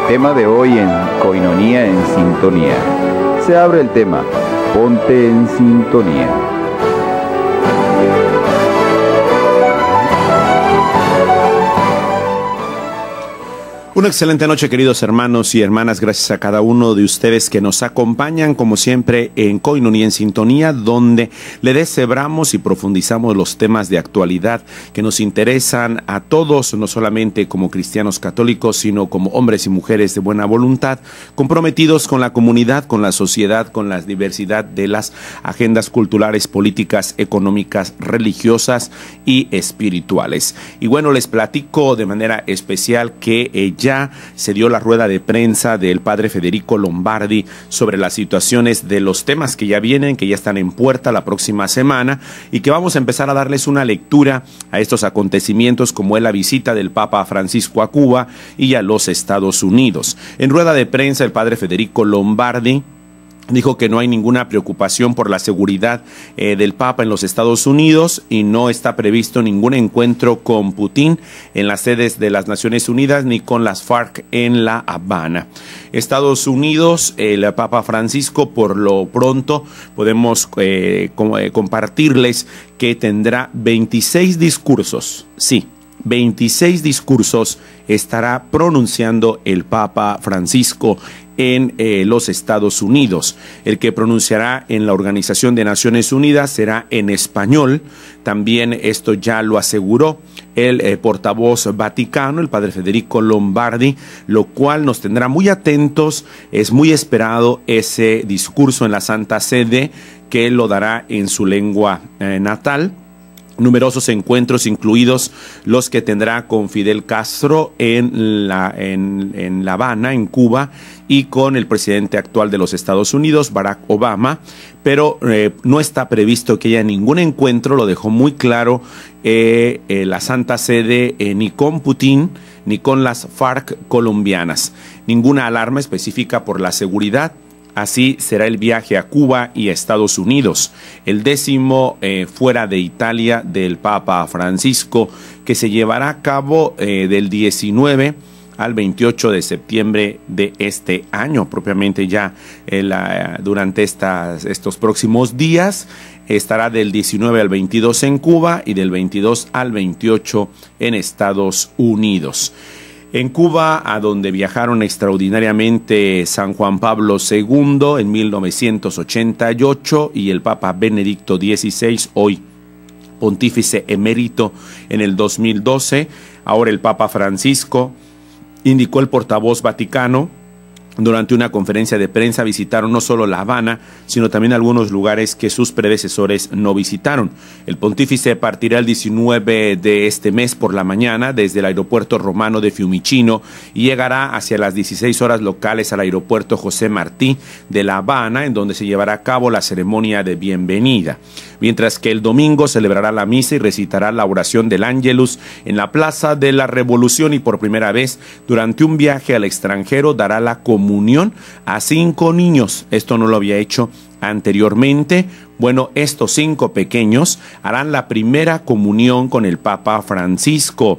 tema de hoy en Koinonia en Sintonía. Se abre el tema, ponte en sintonía. Una excelente noche, queridos hermanos y hermanas. Gracias a cada uno de ustedes que nos acompañan, como siempre, en Koinonia en Sintonía, donde le deshebramos y profundizamos los temas de actualidad que nos interesan a todos, no solamente como cristianos católicos, sino como hombres y mujeres de buena voluntad, comprometidos con la comunidad, con la sociedad, con la diversidad de las agendas culturales, políticas, económicas, religiosas y espirituales. Y bueno, les platico de manera especial que ya se dio la rueda de prensa del padre Federico Lombardi sobre las situaciones de los temas que ya vienen, que ya están en puerta la próxima semana, y que vamos a empezar a darles una lectura a estos acontecimientos, como es la visita del Papa Francisco a Cuba y a los Estados Unidos. En rueda de prensa, el padre Federico Lombardi dijo que no hay ninguna preocupación por la seguridad del Papa en los Estados Unidos y no está previsto ningún encuentro con Putin en las sedes de las Naciones Unidas ni con las FARC en La Habana. Estados Unidos, el Papa Francisco, por lo pronto podemos compartirles que tendrá 26 discursos, sí, 26 discursos estará pronunciando el Papa Francisco en los Estados Unidos. El que pronunciará en la Organización de Naciones Unidas será en español. También esto ya lo aseguró el portavoz vaticano, el padre Federico Lombardi, lo cual nos tendrá muy atentos. Es muy esperado ese discurso en la Santa Sede, que él lo dará en su lengua natal. Numerosos encuentros, incluidos los que tendrá con Fidel Castro en La Habana, en Cuba, y con el presidente actual de los Estados Unidos, Barack Obama, pero no está previsto que haya ningún encuentro, lo dejó muy claro la Santa Sede, ni con Putin ni con las FARC colombianas. Ninguna alarma específica por la seguridad. Así será el viaje a Cuba y a Estados Unidos, el 10º fuera de Italia del Papa Francisco, que se llevará a cabo del 19 al 28 de septiembre de este año, propiamente ya durante estos próximos días. Estará del 19 al 22 en Cuba y del 22 al 28 en Estados Unidos. En Cuba, a donde viajaron extraordinariamente San Juan Pablo II en 1988 y el Papa Benedicto XVI, hoy pontífice emérito, en el 2012, ahora el Papa Francisco, indicó el portavoz vaticano. Durante una conferencia de prensa visitaron no solo La Habana, sino también algunos lugares que sus predecesores no visitaron. El pontífice partirá el 19 de este mes por la mañana desde el aeropuerto romano de Fiumicino y llegará hacia las 16 horas locales al aeropuerto José Martí de La Habana, en donde se llevará a cabo la ceremonia de bienvenida. Mientras que el domingo celebrará la misa y recitará la oración del Ángelus en la Plaza de la Revolución, y por primera vez durante un viaje al extranjero dará la comunión a 5 niños. Esto no lo había hecho anteriormente. Bueno, estos 5 pequeños harán la primera comunión con el Papa Francisco.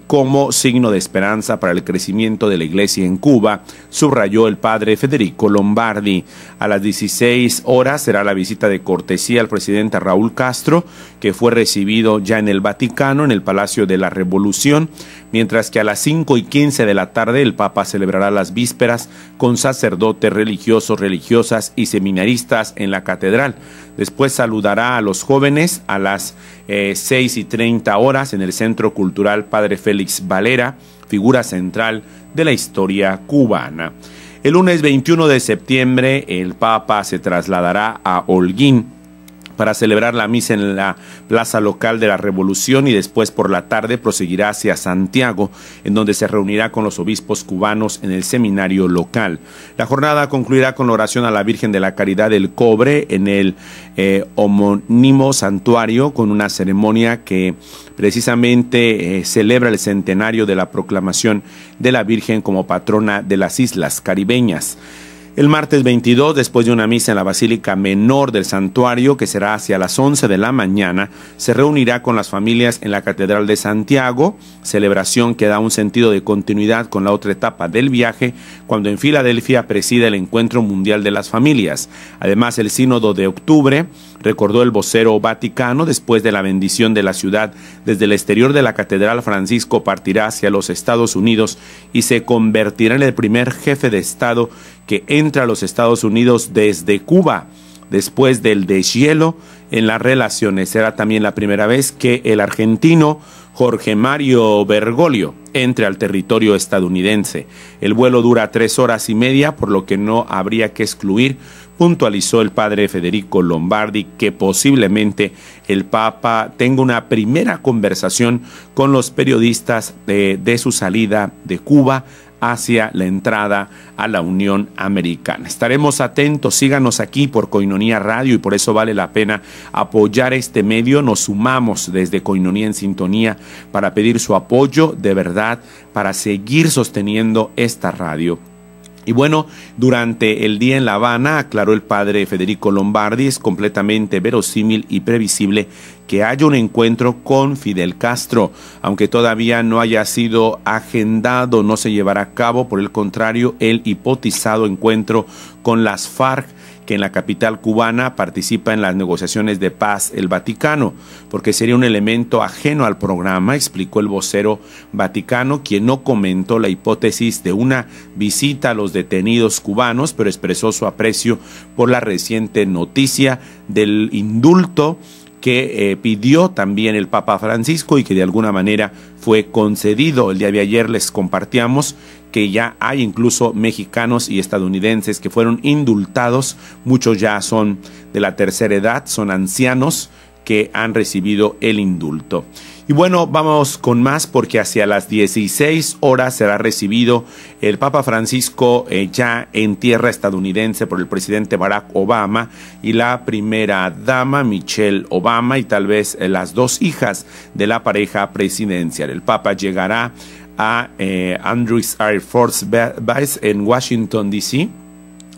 Como signo de esperanza para el crecimiento de la iglesia en Cuba, subrayó el padre Federico Lombardi. A las 16 horas será la visita de cortesía al presidente Raúl Castro, que fue recibido ya en el Vaticano, en el Palacio de la Revolución, mientras que a las 5:15 de la tarde el Papa celebrará las vísperas con sacerdotes religiosos, religiosas y seminaristas en la catedral. Después saludará a los jóvenes a las 6:30 horas en el Centro Cultural Padre Félix Valera, figura central de la historia cubana. El lunes 21 de septiembre el Papa se trasladará a Holguín para celebrar la misa en la plaza local de la Revolución, y después por la tarde proseguirá hacia Santiago, en donde se reunirá con los obispos cubanos en el seminario local. La jornada concluirá con la oración a la Virgen de la Caridad del Cobre en el homónimo santuario, con una ceremonia que precisamente celebra el centenario de la proclamación de la Virgen como patrona de las islas caribeñas. El martes 22, después de una misa en la Basílica Menor del Santuario, que será hacia las 11 de la mañana, se reunirá con las familias en la Catedral de Santiago, celebración que da un sentido de continuidad con la otra etapa del viaje, cuando en Filadelfia preside el Encuentro Mundial de las Familias. Además, el Sínodo de octubre, recordó el vocero vaticano, después de la bendición de la ciudad desde el exterior de la Catedral, Francisco partirá hacia los Estados Unidos y se convertirá en el primer jefe de Estado que entra a los Estados Unidos desde Cuba, después del deshielo en las relaciones. Será también la primera vez que el argentino Jorge Mario Bergoglio entre al territorio estadounidense. El vuelo dura 3 horas y media, por lo que no habría que excluir, puntualizó el padre Federico Lombardi, que posiblemente el Papa tenga una primera conversación con los periodistas de su salida de Cuba hacia la entrada a la Unión Americana. Estaremos atentos, síganos aquí por Coinonía Radio, y por eso vale la pena apoyar este medio. Nos sumamos desde Coinonía en Sintonía para pedir su apoyo de verdad para seguir sosteniendo esta radio. Y bueno, durante el día en La Habana, aclaró el padre Federico Lombardi, es completamente verosímil y previsible que haya un encuentro con Fidel Castro, aunque todavía no haya sido agendado, no se llevará a cabo. Por el contrario, el hipotizado encuentro con las FARC, que en la capital cubana participa en las negociaciones de paz el Vaticano, porque sería un elemento ajeno al programa, explicó el vocero vaticano, quien no comentó la hipótesis de una visita a los detenidos cubanos, pero expresó su aprecio por la reciente noticia del indulto que pidió también el Papa Francisco y que de alguna manera fue concedido. El día de ayer les compartíamos que ya hay incluso mexicanos y estadounidenses que fueron indultados. Muchos ya son de la tercera edad, son ancianos que han recibido el indulto. Y bueno, vamos con más, porque hacia las 16 horas será recibido el Papa Francisco ya en tierra estadounidense por el presidente Barack Obama y la primera dama Michelle Obama, y tal vez las dos hijas de la pareja presidencial. El Papa llegará a Andrews Air Force Base en Washington, D.C.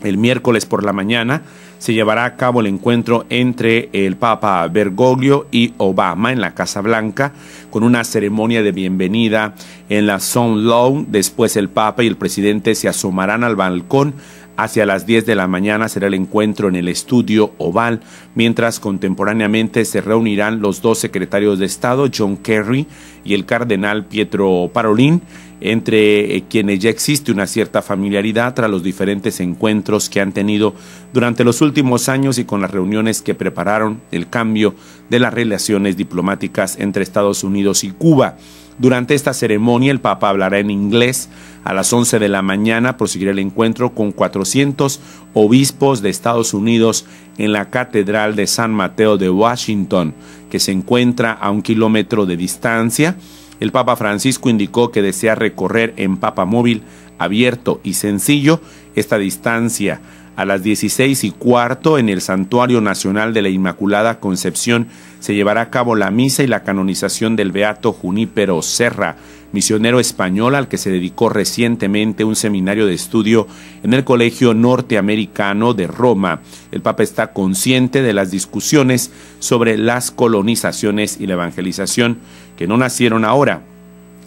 el miércoles por la mañana. Se llevará a cabo el encuentro entre el Papa Bergoglio y Obama en la Casa Blanca, con una ceremonia de bienvenida en la Sun Lawn. Después el Papa y el presidente se asomarán al balcón. Hacia las 10 de la mañana será el encuentro en el Estudio Oval, mientras contemporáneamente se reunirán los dos secretarios de Estado, John Kerry y el cardenal Pietro Parolin, entre quienes ya existe una cierta familiaridad tras los diferentes encuentros que han tenido durante los últimos años y con las reuniones que prepararon el cambio de las relaciones diplomáticas entre Estados Unidos y Cuba. Durante esta ceremonia, el Papa hablará en inglés. A las 11 de la mañana proseguirá el encuentro con 400 obispos de Estados Unidos en la Catedral de San Mateo de Washington, que se encuentra a 1 kilómetro de distancia. El Papa Francisco indicó que desea recorrer en papamóvil abierto y sencillo esta distancia. A las 16:15 en el Santuario Nacional de la Inmaculada Concepción se llevará a cabo la misa y la canonización del beato Junípero Serra, misionero español al que se dedicó recientemente un seminario de estudio en el Colegio Norteamericano de Roma. El Papa está consciente de las discusiones sobre las colonizaciones y la evangelización, que no nacieron ahora.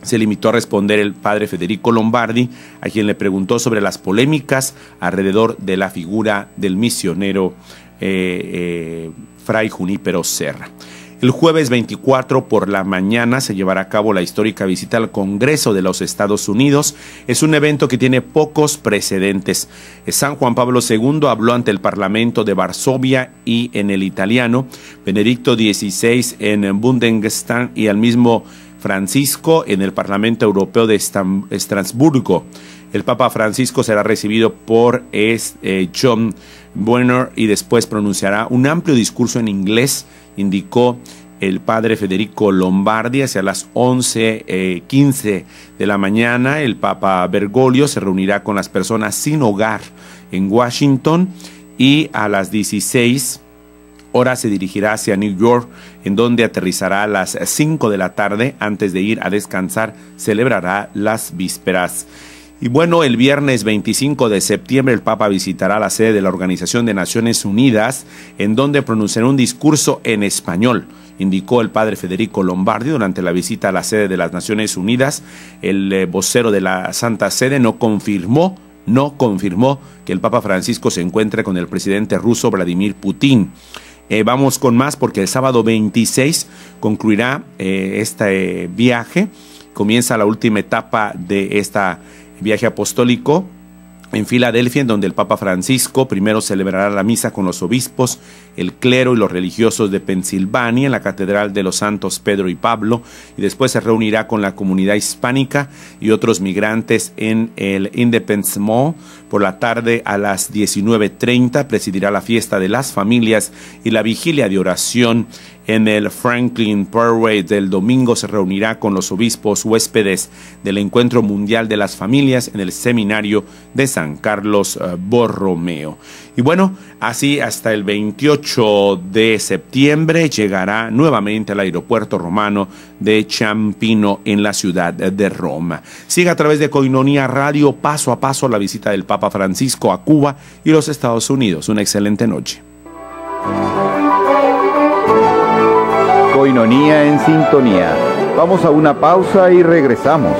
Se limitó a responder el padre Federico Lombardi, a quien le preguntó sobre las polémicas alrededor de la figura del misionero Fray Junípero Serra. El jueves 24 por la mañana se llevará a cabo la histórica visita al Congreso de los Estados Unidos. Es un evento que tiene pocos precedentes. San Juan Pablo II habló ante el Parlamento de Varsovia y en el italiano, Benedicto XVI en Bundestag y al mismo Francisco en el Parlamento Europeo de Estrasburgo. El Papa Francisco será recibido por John Boehner y después pronunciará un amplio discurso en inglés, indicó el padre Federico Lombardi. Hacia las 11:15 de la mañana, el Papa Bergoglio se reunirá con las personas sin hogar en Washington y a las 16 horas se dirigirá hacia New York, en donde aterrizará a las 5 de la tarde. Antes de ir a descansar, celebrará las vísperas. Y bueno, el viernes 25 de septiembre el Papa visitará la sede de la Organización de Naciones Unidas, en donde pronunciará un discurso en español, indicó el padre Federico Lombardi durante la visita a la sede de las Naciones Unidas. El vocero de la Santa Sede no confirmó que el Papa Francisco se encuentre con el presidente ruso Vladimir Putin. Vamos con más porque el sábado 26 concluirá este viaje. Comienza la última etapa de este viaje apostólico en Filadelfia, en donde el Papa Francisco primero celebrará la misa con los obispos, el clero y los religiosos de Pensilvania en la Catedral de los Santos Pedro y Pablo, y después se reunirá con la comunidad hispánica y otros migrantes en el Independence Mall. Por la tarde a las 19:30 presidirá la fiesta de las familias y la vigilia de oración en el Franklin Parkway. Del domingo se reunirá con los obispos huéspedes del Encuentro Mundial de las Familias en el Seminario de San Carlos Borromeo. Y bueno, así hasta el 28 de septiembre llegará nuevamente al aeropuerto romano de Ciampino en la ciudad de Roma. Siga a través de Koinonia Radio paso a paso la visita del Papa Francisco a Cuba y los Estados Unidos. Una excelente noche. Koinonia en sintonía. Vamos a una pausa y regresamos.